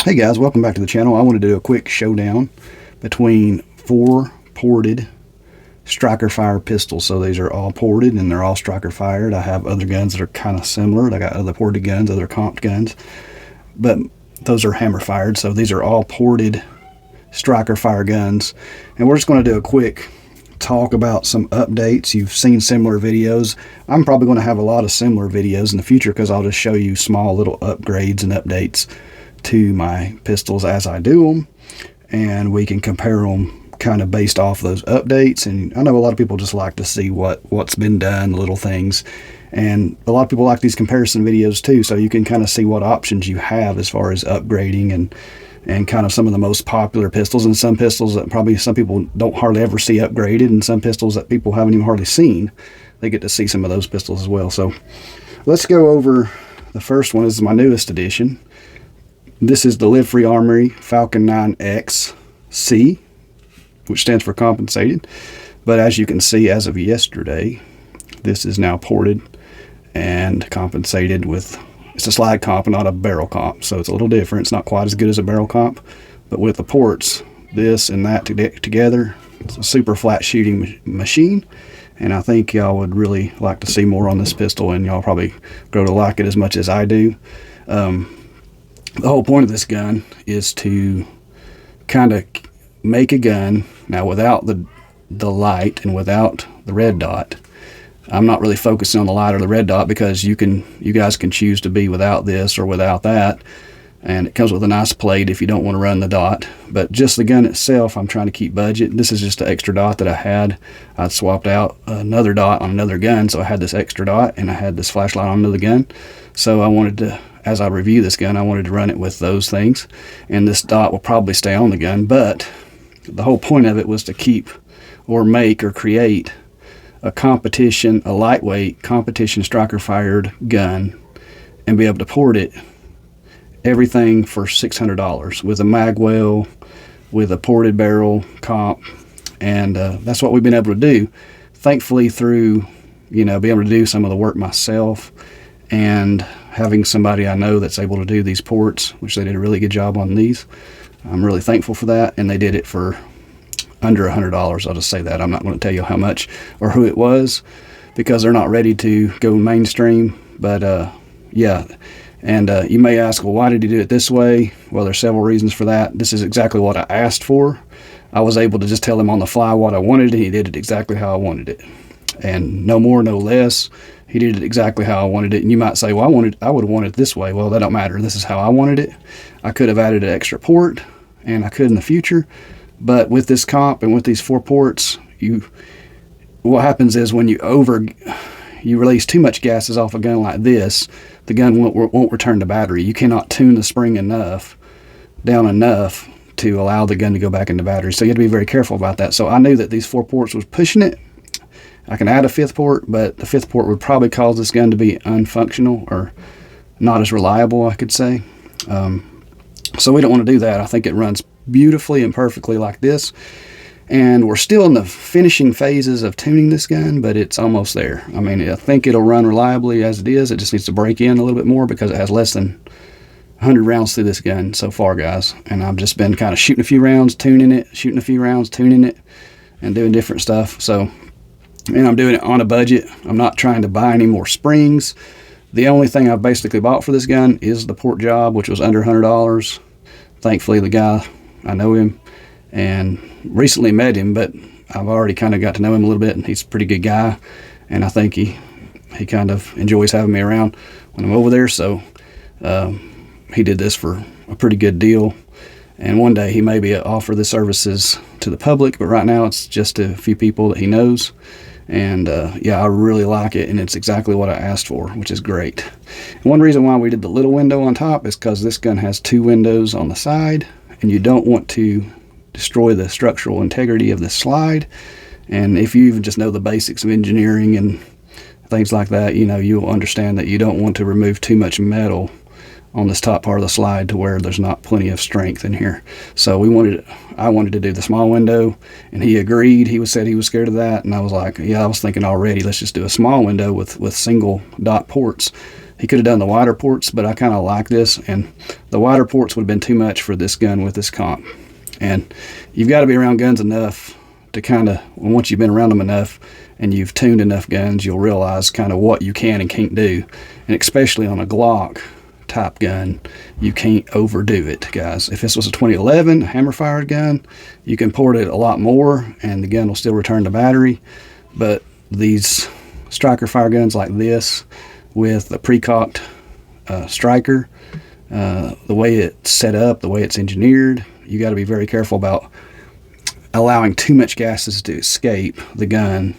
Hey guys, welcome back to the channel. I wanted to do a quick showdown between 4 ported striker fire pistols. So these are all ported and they're all striker fired. I have other guns that are kind of similar. I got other ported guns, other comped guns, but those are hammer fired. So these are all ported striker fire guns. And we're just going to do a quick talk about some updates. You've seen similar videos. I'm probably going to have a lot of similar videos in the future because I'll just show you small little upgrades and updates to my pistols as I do them, and we can compare them kind of based off those updates. And I know a lot of people just like to see what's been done, little things, and a lot of people like these comparison videos too, so you can kind of see what options you have as far as upgrading and kind of some of the most popular pistols, and some pistols that probably some people don't hardly ever see upgraded, and some pistols that people haven't even hardly seen. They get to see some of those pistols as well. So let's go over the first one. This is my newest edition. This is the LiveFree Armory Falcon 9XC, which stands for compensated. But as you can see, as of yesterday, this is now ported and compensated with, it's a slide comp, not a barrel comp. So it's a little different. It's not quite as good as a barrel comp, but with the ports, this and that together, it's a super flat shooting machine. And I think y'all would really like to see more on this pistol, and y'all probably grow to like it as much as I do. The whole point of this gun is to kind of make a gun now without the light and without the red dot. I'm not really focusing on the light or the red dot because you guys can choose to be without this or without that, and it comes with a nice plate if you don't want to run the dot. But just the gun itself, I'm trying to keep budget. This is just an extra dot that I had. I swapped out another dot on another gun, so I had this extra dot and I had this flashlight on another gun. So I wanted to, as I review this gun, I wanted to run it with those things, and this dot will probably stay on the gun. But the whole point of it was to keep or make or create a competition, a lightweight competition striker fired gun, and be able to port it everything for $600 with a mag well, with a ported barrel comp. And that's what we've been able to do, thankfully, through being able to do some of the work myself and having somebody I know that's able to do these ports, which they did a really good job on these. I'm really thankful for that, and they did it for under $100. I'll just say that. I'm not going to tell you how much or who it was because they're not ready to go mainstream. But yeah, and you may ask, well, why did he do it this way? Well, there's several reasons for that. This is exactly what I asked for. I was able to just tell him on the fly what I wanted, and he did it exactly how I wanted it, and no more, no less. He did it exactly how I wanted it. And you might say, well, I would have wanted it this way. Well, that don't matter. This is how I wanted it. I could have added an extra port, and I could in the future. But with this comp and with these 4 ports, what happens is when you release too much gases off a gun like this, the gun won't return to battery. You cannot tune the spring down enough to allow the gun to go back into battery. So you have to be very careful about that. So I knew that these 4 ports was pushing it. I can add a 5th port, but the 5th port would probably cause this gun to be unfunctional or not as reliable, I could say. So we don't want to do that. I think it runs beautifully and perfectly like this. And we're still in the finishing phases of tuning this gun, but it's almost there. I mean, I think it'll run reliably as it is. It just needs to break in a little bit more because it has less than 100 rounds through this gun so far, guys. And I've just been kind of shooting a few rounds, tuning it, shooting a few rounds, tuning it, and doing different stuff. So, and I'm doing it on a budget. I'm not trying to buy any more springs. The only thing I've basically bought for this gun is the port job, which was under $100. Thankfully, the guy, I know him and recently met him, but I've already kind of got to know him a little bit, and he's a pretty good guy, and I think he kind of enjoys having me around when I'm over there. So he did this for a pretty good deal, and one day he maybe offer the services to the public, but right now it's just a few people that he knows. And yeah, I really like it, and it's exactly what I asked for, which is great. And one reason why we did the little window on top is because this gun has 2 windows on the side, and you don't want to destroy the structural integrity of the slide. And if you even just know the basics of engineering and things like that, you'll understand that you don't want to remove too much metal on this top part of the slide to where there's not plenty of strength in here. So I wanted to do the small window, and he agreed. He said he was scared of that, and I was like, yeah, I was thinking already, let's just do a small window with single dot ports. He could have done the wider ports, but I kind of like this, and the wider ports would have been too much for this gun with this comp. And you've got to be around guns enough to kind of, once you've been around them enough and you've tuned enough guns, you'll realize kind of what you can and can't do. And especially on a Glock type gun, you can't overdo it, guys. If this was a 2011 hammer fired gun, you can port it a lot more and the gun will still return the battery. But these striker fire guns like this with the pre-cocked striker, the way it's set up, the way it's engineered, you got to be very careful about allowing too much gases to escape the gun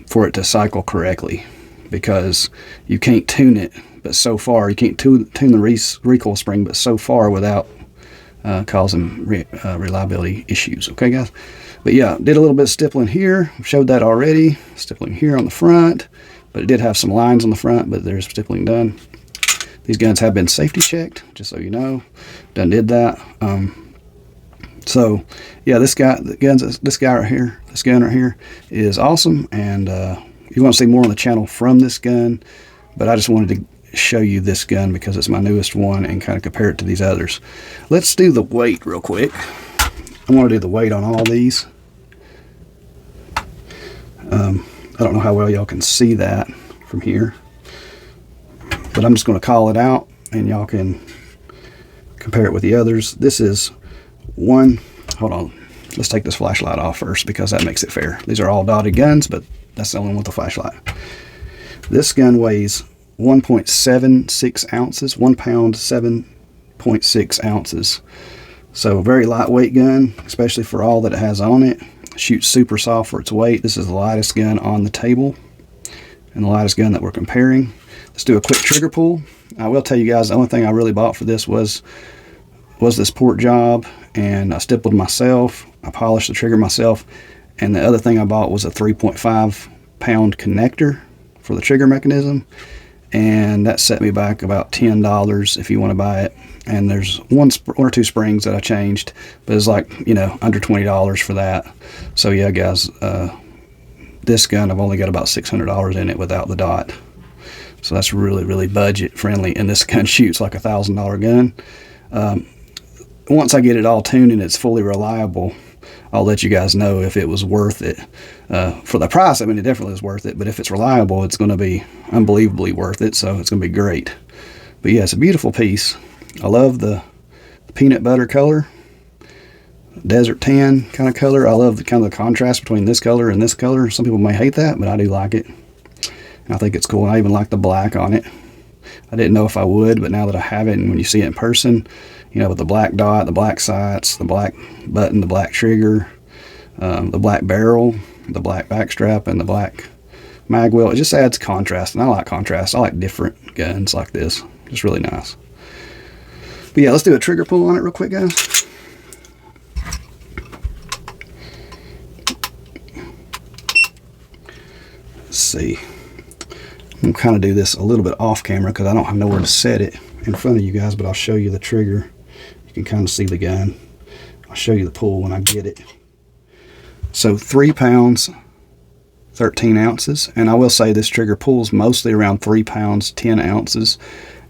for it to cycle correctly, because you can't tune it but so far. You can't tune the recoil spring but so far without causing reliability issues. Okay, guys? But yeah, did a little bit of stippling here. Showed that already. Stippling here on the front, but it did have some lines on the front, but there's stippling done. These guns have been safety checked, just so you know. Done did that. So yeah, this gun right here is awesome, and you want to see more on the channel from this gun, but I just wanted to show you this gun because it's my newest one and kind of compare it to these others. Let's do the weight real quick. I want to do the weight on all these. I don't know how well y'all can see that from here, but I'm just going to call it out and y'all can compare it with the others. This is one, hold on, let's take this flashlight off first because that makes it fair. These are all dotted guns, but that's the only one with the flashlight. This gun weighs 1.76 ounces, 1 pound 7.6 ounces. So very lightweight gun, especially for all that it has on it. Shoots super soft for its weight. This is the lightest gun on the table and the lightest gun that we're comparing. Let's do a quick trigger pull. I will tell you guys, the only thing I really bought for this was this port job, and I stippled myself. I polished the trigger myself, and the other thing I bought was a 3.5 pound connector for the trigger mechanism, and that set me back about $10 if you want to buy it. And there's one or two springs that I changed, but it's like, you know, under $20 for that. So yeah, guys, this gun I've only got about $600 in it without the dot, so that's really, really budget friendly, and this gun shoots like $1,000 gun. Once I get it all tuned and it's fully reliable, I'll let you guys know if it was worth it. For the price, I mean, it definitely is worth it, but if it's reliable, it's going to be unbelievably worth it, so it's going to be great. But yeah, it's a beautiful piece. I love the peanut butter color, desert tan kind of color. I love the kind of the contrast between this color and this color. Some people may hate that, but I do like it. And I think it's cool. And I even like the black on it. I didn't know if I would, but now that I have it, and when you see it in person, you know, with the black dot, the black sights, the black button, the black trigger, the black barrel, the black backstrap, and the black mag wheel, it just adds contrast, and I like contrast. I like different guns like this. It's really nice. But yeah, let's do a trigger pull on it real quick, guys. Let's see. I'm going to kind of do this a little bit off camera because I don't have nowhere to set it in front of you guys, but I'll show you the trigger. You can kind of see the gun. I'll show you the pull when I get it. So 3 pounds, 13 ounces. And I will say this trigger pulls mostly around 3 pounds, 10 ounces.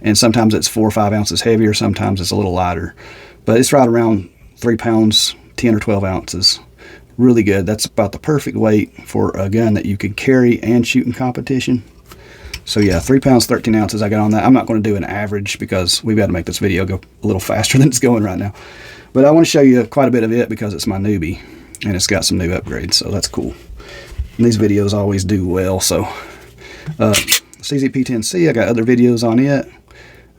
And sometimes it's 4 or 5 ounces heavier, sometimes it's a little lighter. But it's right around 3 pounds, 10 or 12 ounces. Really good. That's about the perfect weight for a gun that you could carry and shoot in competition. So yeah, 3 pounds, 13 ounces I got on that. I'm not going to do an average because we've got to make this video go a little faster than it's going right now. But I want to show you quite a bit of it because it's my newbie and it's got some new upgrades, so that's cool. And these videos always do well. So CZ-P10C, I got other videos on it.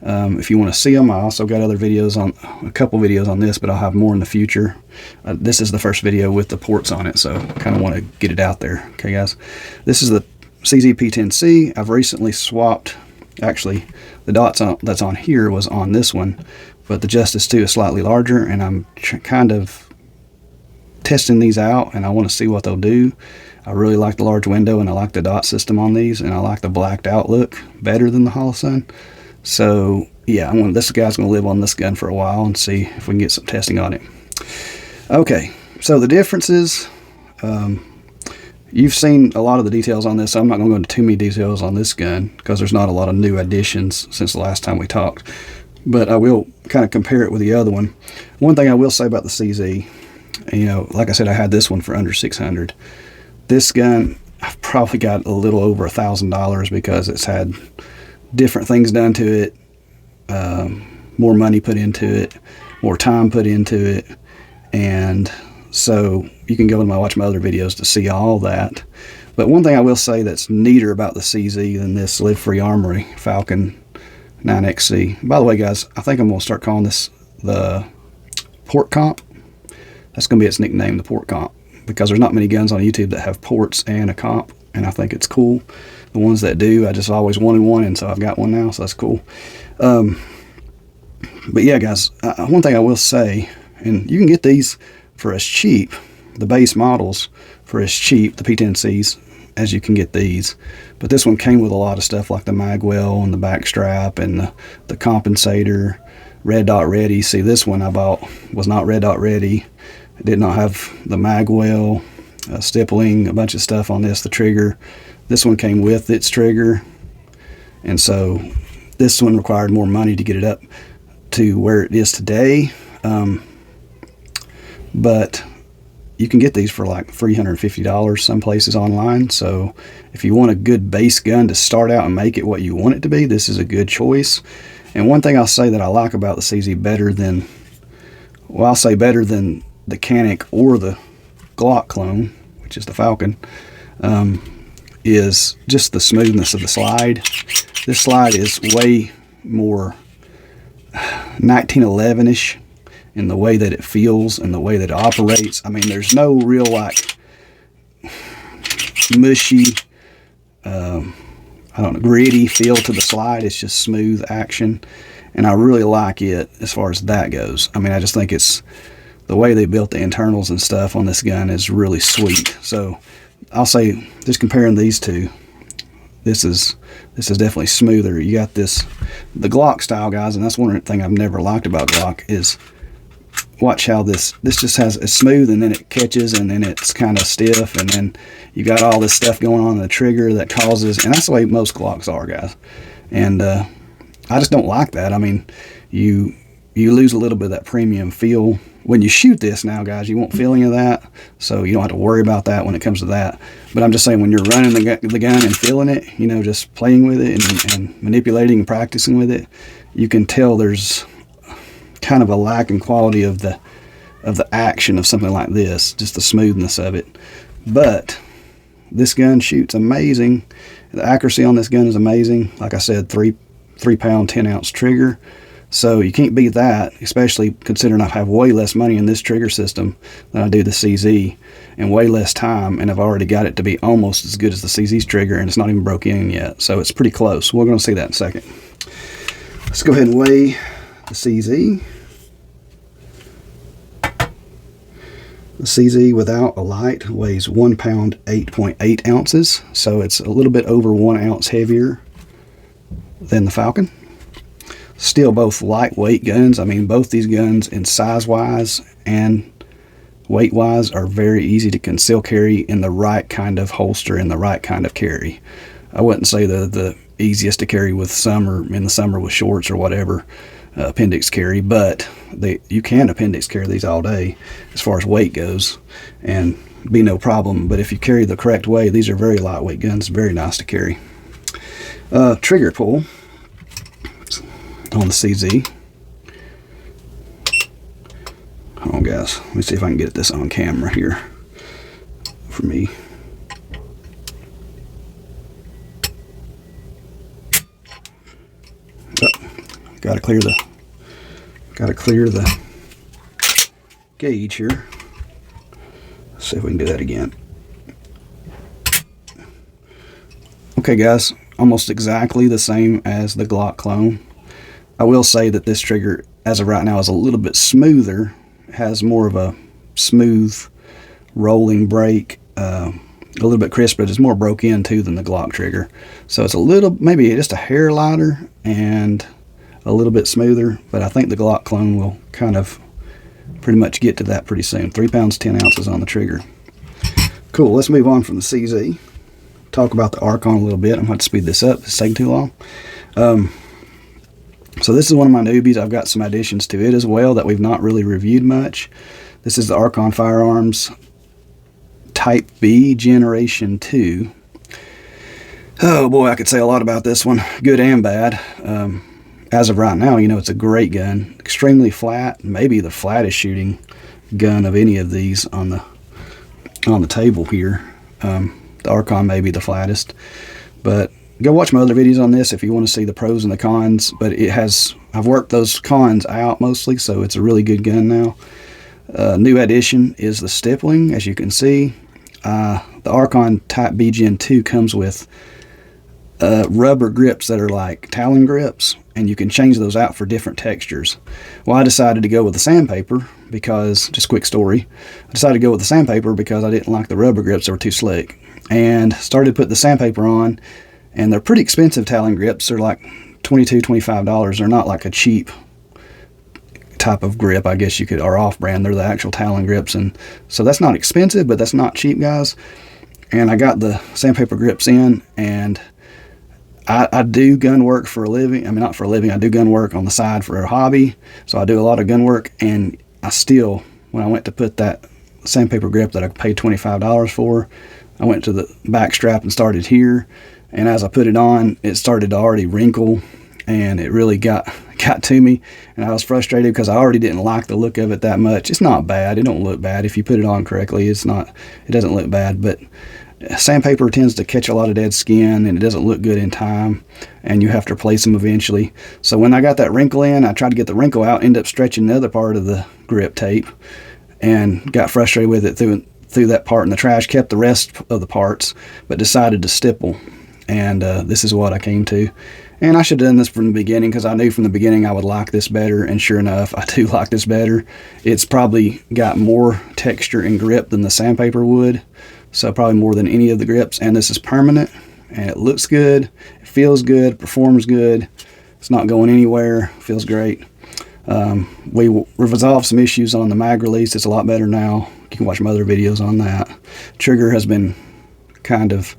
If you want to see them, I also got other videos on, a couple videos on this, but I'll have more in the future. This is the first video with the ports on it, so I kind of want to get it out there. Okay, guys, this is the CZ-P10C. I've recently swapped, actually the dots that's on here was on this one, but the Justice 2 is slightly larger, and I'm kind of testing these out, and I want to see what they'll do. I really like the large window, and I like the dot system on these, and I like the blacked out look better than the Holosun. So yeah, this guy's going to live on this gun for a while and see if we can get some testing on it. Okay, so the differences, You've seen a lot of the details on this, so I'm not going to go into too many details on this gun because there's not a lot of new additions since the last time we talked. But I will kind of compare it with the other one. One thing I will say about the CZ, you know, like I said, I had this one for under $600. This gun, I've probably got a little over $1,000 because it's had different things done to it, more money put into it, more time put into it, and so you can go and watch my other videos to see all that. But one thing I will say that's neater about the CZ than this LiveFree Armory Falcon 9XC. By the way, guys, I think I'm going to start calling this the Port Comp. That's going to be its nickname, the Port Comp, because there's not many guns on YouTube that have ports and a comp, and I think it's cool. The ones that do, I just always wanted one, and so I've got one now, so that's cool. But yeah, guys, one thing I will say, and you can get these for as cheap, the base models for as cheap, the P10Cs, as you can get these. But this one came with a lot of stuff like the mag well and the back strap and the compensator, red dot ready. See, this one I bought was not red dot ready. It did not have the mag well, stippling, a bunch of stuff on this, the trigger. This one came with its trigger, and so this one required more money to get it up to where it is today. But you can get these for like $350 some places online. So if you want a good base gun to start out and make it what you want it to be, this is a good choice. And one thing I'll say that I like about the CZ better than, well, I'll say better than the Canic or the Glock clone, which is the Falcon, is just the smoothness of the slide. This slide is way more 1911-ish in the way that it feels and the way that it operates. I mean, there's no real like mushy, I don't know, gritty feel to the slide. It's just smooth action, and I really like it as far as that goes. I mean, I just think it's the way they built the internals and stuff on this gun is really sweet. So I'll say, just comparing these two, this is definitely smoother. You got this, the Glock style, guys, and that's one thing I've never liked about Glock is, watch how this just has, it's smooth and then it catches and then it's kind of stiff, and then you got all this stuff going on in the trigger that causes, and that's the way most Glocks are, guys. And I just don't like that. I mean, you lose a little bit of that premium feel when you shoot this now, guys. You won't feel any of that, so you don't have to worry about that when it comes to that. But I'm just saying, when you're running the gun and feeling it, you know, just playing with it and manipulating and practicing with it, you can tell there's kind of a lack in quality of the action of something like this, just the smoothness of it. But this gun shoots amazing. The accuracy on this gun is amazing. Like I said, 3 pound 10-ounce trigger, so you can't beat that, especially considering I have way less money in this trigger system than I do the CZ, and way less time, and I've already got it to be almost as good as the CZ's trigger, and it's not even broke in yet, so it's pretty close. We're going to see that in a second. Let's go ahead and weigh the CZ. The CZ without a light weighs 1 pound 8.8 ounces, so it's a little bit over 1 ounce heavier than the Falcon. Still both lightweight guns. I mean, both these guns in size wise and weight wise are very easy to conceal carry in the right kind of holster, in the right kind of carry. I wouldn't say the easiest to carry with summer, in the summer with shorts or whatever, appendix carry, but you can appendix carry these all day as far as weight goes and be no problem. But if you carry the correct way, these are very lightweight guns, very nice to carry. Trigger pull on the CZ. Hold on, guys, let me see if I can get this on camera here for me. Got to clear the gauge here. Let's see if we can do that again. Okay, guys, almost exactly the same as the Glock clone. I will say that this trigger, as of right now, is a little bit smoother. It has more of a smooth rolling break, a little bit crisper. It's more broke in too than the Glock trigger, so it's a little, maybe just a hair lighter and a little bit smoother, but I think the Glock clone will kind of pretty much get to that pretty soon. 3 pounds 10 ounces on the trigger. Cool, let's move on from the CZ. Talk about the Archon a little bit. I'm going to have to speed this up. It's taking too long. So this is one of my newbies. I've got some additions to it as well that we've not really reviewed much. This is the Archon Firearms Type B Generation 2. Oh boy, I could say a lot about this one, good and bad. As of right now, you know, it's a great gun. Extremely flat, maybe the flattest shooting gun of any of these on the table here. The Archon may be the flattest, but go watch my other videos on this if you want to see the pros and the cons. But I've worked those cons out mostly, so it's a really good gun now. New addition is the stippling, as you can see. The Archon Type B Gen 2 comes with rubber grips that are like Talon grips, and you can change those out for different textures. Well, I decided to go with the sandpaper because, just quick story, I decided to go with the sandpaper because I didn't like the rubber grips, they were too slick. And started to put the sandpaper on, and they're pretty expensive Talon grips. They're like $22, $25. They're not like a cheap type of grip, I guess you could, or off-brand. They're the actual Talon grips, and so that's not expensive, but that's not cheap, guys. And I got the sandpaper grips in, and I do gun work for a living. I mean, not for a living. I do gun work on the side for a hobby, so I do a lot of gun work. And I still, when I went to put that sandpaper grip that I paid $25 for, I went to the back strap and started here, and as I put it on, it started to already wrinkle, and it really got to me, and I was frustrated because I already didn't like the look of it that much. It's not bad. It don't look bad if you put it on correctly. It doesn't look bad, but sandpaper tends to catch a lot of dead skin, and it doesn't look good in time, and you have to replace them eventually. So when I got that wrinkle in, I tried to get the wrinkle out, ended up stretching the other part of the grip tape, and got frustrated with it, threw that part in the trash, kept the rest of the parts, but decided to stipple. And this is what I came to. And I should have done this from the beginning, because I knew from the beginning I would like this better, and sure enough, I do like this better. It's probably got more texture and grip than the sandpaper would, so probably more than any of the grips. And this is permanent, and it looks good, it feels good, performs good, it's not going anywhere, feels great. We resolved some issues on the mag release. It's a lot better now. You can watch my other videos on that. Trigger has been kind of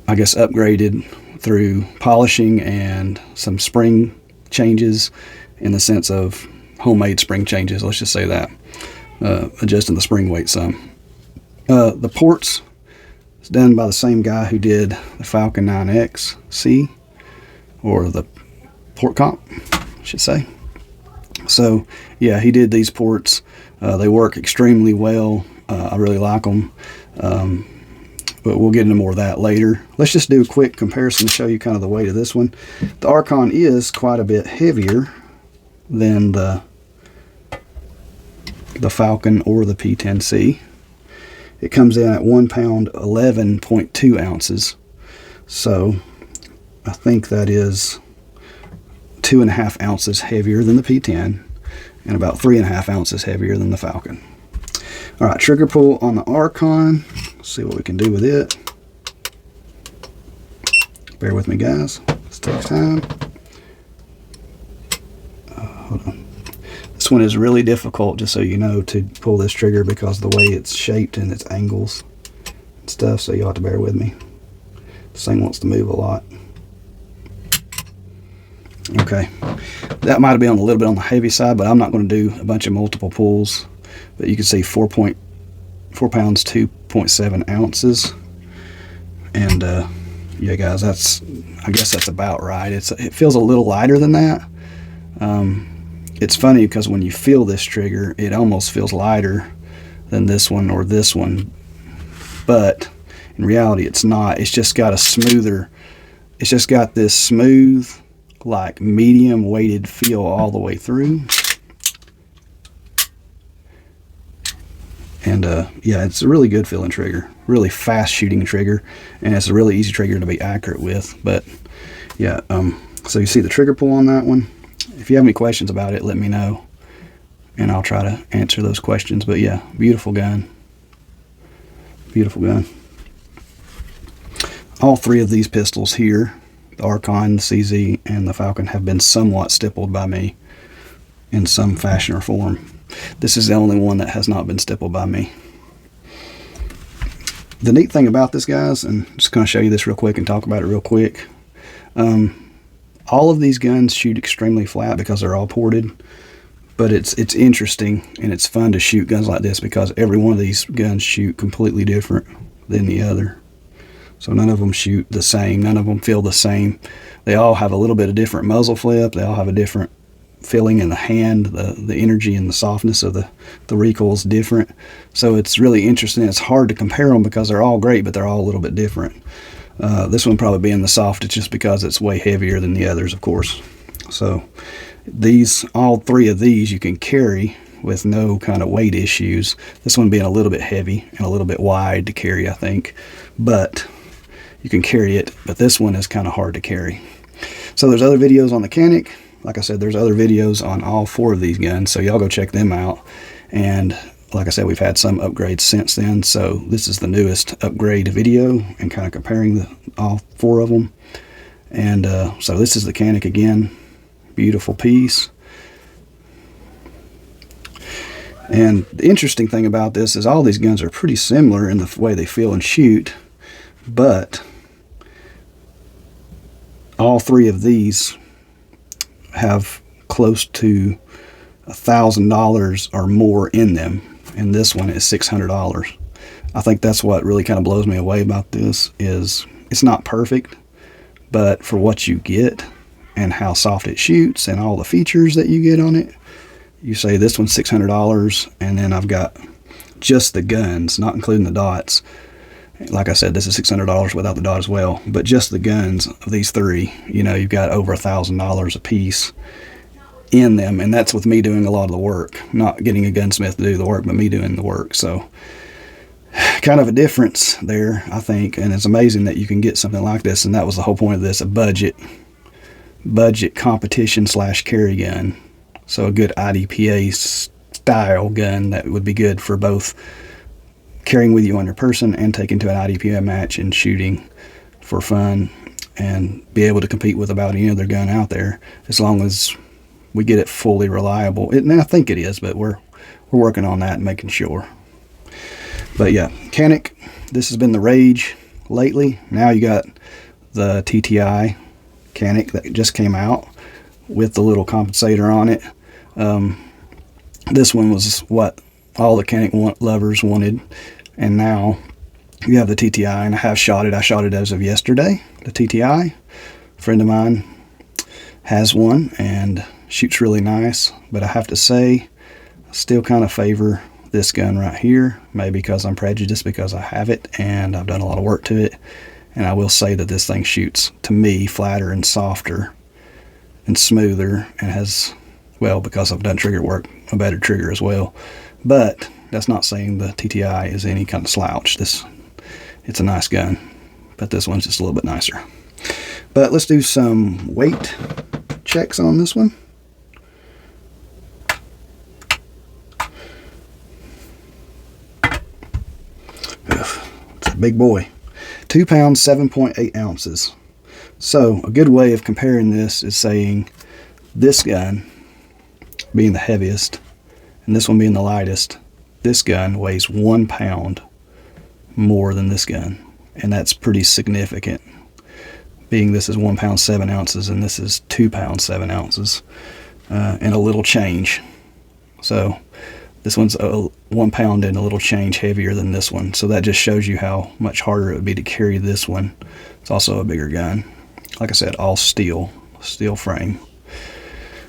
I guess upgraded through polishing and some spring changes, in the sense of homemade spring changes, let's just say that, adjusting the spring weight some. The ports is done by the same guy who did the Falcon 9XC, or the port comp, I should say. So yeah, he did these ports. They work extremely well. I really like them. But we'll get into more of that later. Let's just do a quick comparison to show you kind of the weight of this one. The Archon is quite a bit heavier than the Falcon or the P10C. It comes in at 1 pound 11.2 ounces. So I think that is 2.5 ounces heavier than the P10, and about 3.5 ounces heavier than the Falcon. All right, trigger pull on the Archon. Let's see what we can do with it. Bear with me, guys. This takes time. Hold on. This one is really difficult, just so you know, to pull this trigger because of the way it's shaped and its angles and stuff, so you'll have to bear with me. This thing wants to move a lot. Okay, that might have been a little bit on the heavy side, but I'm not going to do a bunch of multiple pulls. But you can see 4 pounds 2.7 ounces, and yeah, guys, I guess that's about right. It feels a little lighter than that. It's funny because when you feel this trigger, it almost feels lighter than this one or this one, but in reality it's not. It's just got this smooth, like medium weighted feel all the way through. And yeah, it's a really good feeling trigger, really fast shooting trigger, and it's a really easy trigger to be accurate with. But yeah, so you see the trigger pull on that one. If you have any questions about it, let me know, and I'll try to answer those questions. But yeah, beautiful gun. Beautiful gun. All three of these pistols here, the Archon, the CZ, and the Falcon, have been somewhat stippled by me in some fashion or form. This is the only one that has not been stippled by me. The neat thing about this, guys, and I'm just going to show you this real quick and talk about it real quick. All of these guns shoot extremely flat because they're all ported, but it's interesting and it's fun to shoot guns like this because every one of these guns shoot completely different than the other. So none of them shoot the same, none of them feel the same. They all have a little bit of different muzzle flip, they all have a different feeling in the hand, the energy and the softness of the recoil is different. So it's really interesting. It's hard to compare them because they're all great, but they're all a little bit different. This one probably being the softest just because it's way heavier than the others, of course. So all three of these you can carry with no kind of weight issues. This one being a little bit heavy and a little bit wide to carry, I think, but you can carry it. But this one is kind of hard to carry. So there's other videos on the Canic. Like I said, there's other videos on all four of these guns, so y'all go check them out. And like I said, we've had some upgrades since then, so this is the newest upgrade video and kind of comparing all four of them. And so this is the Canic again. Beautiful piece. And the interesting thing about this is all these guns are pretty similar in the way they feel and shoot, but all three of these have close to $1,000 or more in them, and this one is $600. I think that's what really kind of blows me away about this is it's not perfect, but for what you get and how soft it shoots and all the features that you get on it, you say this one's $600, and then I've got just the guns, not including the dots. Like I said, this is $600 without the dot as well, but just the guns of these three, you know, you've got over $1,000 a piece in them, and that's with me doing a lot of the work, not getting a gunsmith to do the work, but me doing the work. So kind of a difference there, I think, and it's amazing that you can get something like this, and that was the whole point of this, a budget competition / carry gun. So a good IDPA style gun that would be good for both carrying with you on your person and taking to an IDPA match and shooting for fun, and be able to compete with about any other gun out there, as long as we get it fully reliable. And I think it is, but we're working on that and making sure. But yeah, Canic, this has been the rage lately. Now you got the TTI Canic that just came out with the little compensator on it. This one was what all the Canic lovers wanted, and now you have the TTI, and I have shot it. I shot it as of yesterday, the TTI. A friend of mine has one and shoots really nice, but I have to say I still kind of favor this gun right here, maybe because I'm prejudiced because I have it and I've done a lot of work to it. And I will say that this thing shoots, to me, flatter and softer and smoother, and has, well, because I've done trigger work, a better trigger as well. But that's not saying the TTI is any kind of slouch. It's a nice gun, but this one's just a little bit nicer. But let's do some weight checks on this one. It's a big boy. 2 pounds, 7.8 ounces. So a good way of comparing this is saying this gun being the heaviest and this one being the lightest, this gun weighs 1 pound more than this gun, and that's pretty significant, being this is 1 pound 7 ounces and this is 2 pounds 7 ounces, and a little change. So this one's 1 pound and a little change heavier than this one, so that just shows you how much harder it would be to carry this one. It's also a bigger gun. Like I said, all steel frame.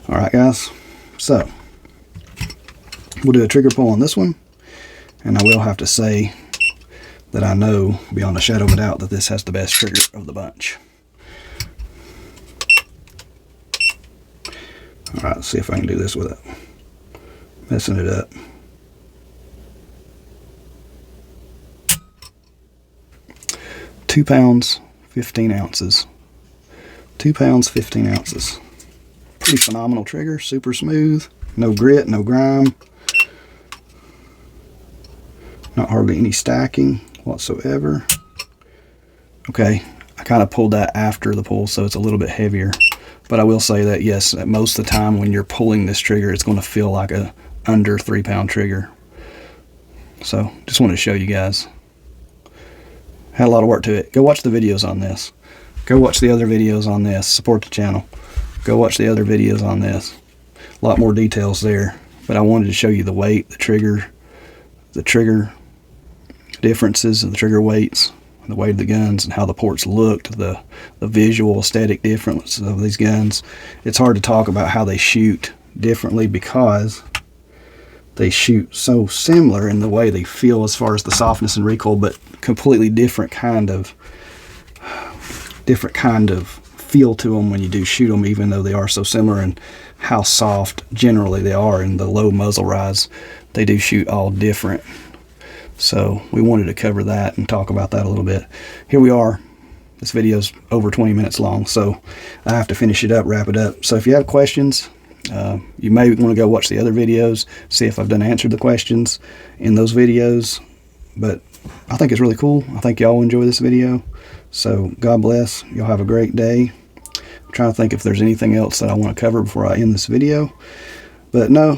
All right, guys, so we'll do a trigger pull on this one, and I will have to say that I know beyond a shadow of a doubt that this has the best trigger of the bunch. All right, let's see if I can do this without messing it up. Two pounds, 15 ounces. 2 pounds, 15 ounces. Pretty phenomenal trigger, super smooth, no grit, no grime. Not hardly any stacking whatsoever. Okay, I kind of pulled that after the pull, so it's a little bit heavier. But I will say that, yes, most of the time when you're pulling this trigger, it's going to feel like a under 3 pound trigger. So just wanted to show you guys. Had a lot of work to it. Go watch the videos on this. Go watch the other videos on this. Support the channel. Go watch the other videos on this. A lot more details there. But I wanted to show you the weight, the trigger differences of the trigger weights, the weight of the guns, and how the ports looked, the visual aesthetic differences of these guns. It's hard to talk about how they shoot differently because they shoot so similar in the way they feel as far as the softness and recoil, but completely different kind of feel to them when you do shoot them, even though they are so similar, and how soft generally they are in the low muzzle rise. They do shoot all different. So we wanted to cover that and talk about that a little bit. Here we are. This video's over 20 minutes long, so I have to finish it up, wrap it up. So if you have questions, you may want to go watch the other videos, see if I've answered the questions in those videos. But I think it's really cool. I think y'all enjoy this video. So God bless. Y'all have a great day. I'm trying to think if there's anything else that I want to cover before I end this video. But no,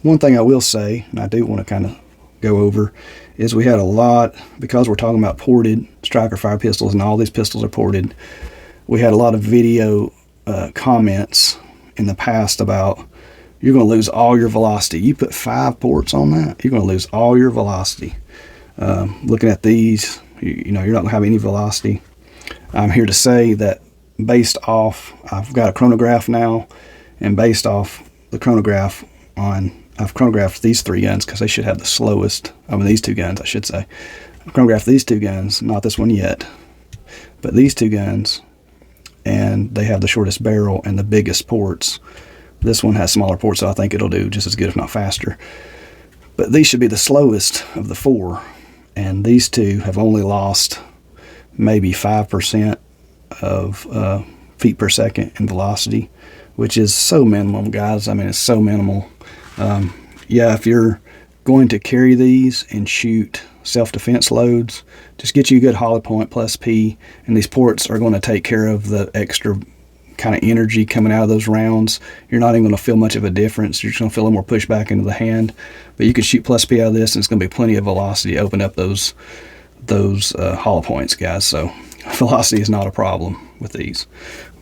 one thing I will say, and I do want to kind of go over, is we had a lot, because we're talking about ported striker fire pistols and all these pistols are ported, we had a lot of video comments in the past about, you're going to lose all your velocity. You put 5 ports on that, you're going to lose all your velocity. Looking at these, you know, you're not going to have any velocity. I'm here to say that based off, I've got a chronograph now, and based off the chronograph I've chronographed these 3 guns because they should have the slowest, these 2 guns I should say. I've chronographed these 2 guns, not this one yet, but these 2 guns, and they have the shortest barrel and the biggest ports. This one has smaller ports, so I think it'll do just as good, if not faster. But these should be the slowest of the 4, and these 2 have only lost maybe 5% of feet per second in velocity, which is so minimum, guys. I mean, it's so minimal. Yeah, if you're going to carry these and shoot self-defense loads, just get you a good hollow point plus P, and these ports are going to take care of the extra kind of energy coming out of those rounds. You're not even going to feel much of a difference. You're just going to feel a little more pushback into the hand, but you can shoot plus P out of this, and it's going to be plenty of velocity to open up those hollow points, guys. So velocity is not a problem with these.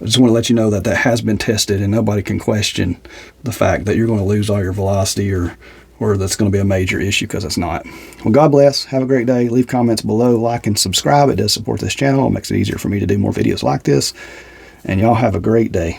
I just want to let you know that that has been tested, and nobody can question the fact that you're going to lose all your velocity or that's going to be a major issue, because it's not. Well, God bless. Have a great day. Leave comments below. Like and subscribe. It does support this channel. It makes it easier for me to do more videos like this. And y'all have a great day.